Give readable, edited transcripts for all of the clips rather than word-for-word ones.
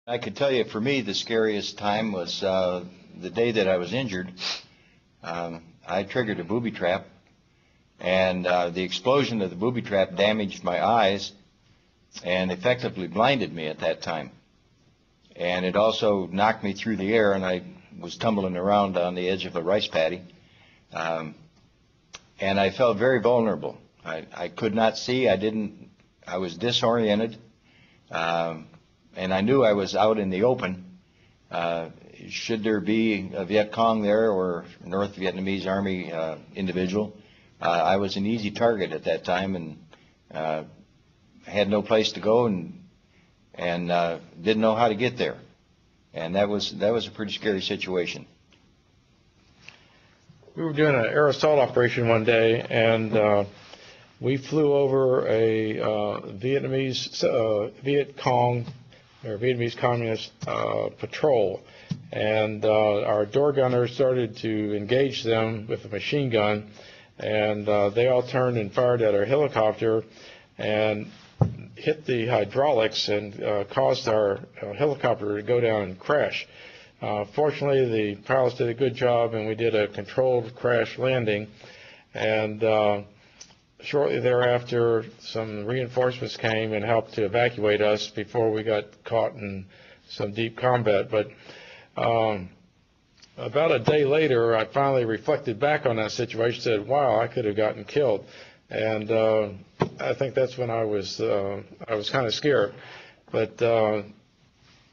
I could tell you, for me, the scariest time was the day that I was injured. I triggered a booby trap, and the explosion of the booby trap damaged my eyes and effectively blinded me at that time. And it also knocked me through the air, and I was tumbling around on the edge of a rice paddy. And I felt very vulnerable. I could not see. I was disoriented. And I knew I was out in the open. Should there be a Viet Cong there or North Vietnamese Army individual, I was an easy target at that time, and had no place to go, and didn't know how to get there. And that was a pretty scary situation. We were doing an air assault operation one day, and we flew over a Vietnamese Viet Cong or Vietnamese Communist patrol, and our door gunner started to engage them with a machine gun, and they all turned and fired at our helicopter and hit the hydraulics and caused our helicopter to go down and crash. Fortunately, the pilots did a good job, and we did a controlled crash landing, and shortly thereafter, some reinforcements came and helped to evacuate us before we got caught in some deep combat. But about a day later, I finally reflected back on that situation, said, wow, I could have gotten killed. And I think that's when I was kind of scared. But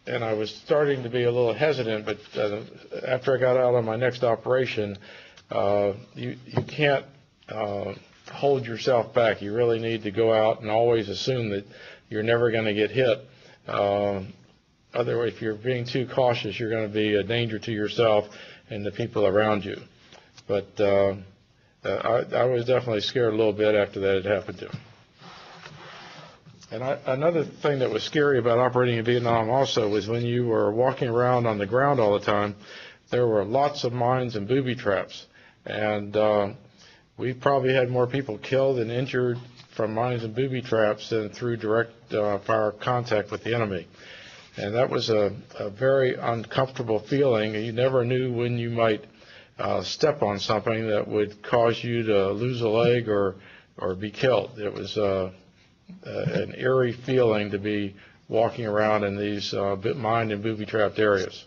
and I was starting to be a little hesitant, but after I got out on my next operation, you can't hold yourself back. You really need to go out and always assume that you're never going to get hit. Otherwise, if you're being too cautious, you're going to be a danger to yourself and the people around you. But I was definitely scared a little bit after that had happened to me. And another thing that was scary about operating in Vietnam also was when you were walking around on the ground all the time, there were lots of mines and booby traps. And we probably had more people killed and injured from mines and booby traps than through direct fire contact with the enemy. And that was a very uncomfortable feeling. You never knew when you might step on something that would cause you to lose a leg or be killed. It was an eerie feeling to be walking around in these mine and booby trapped areas.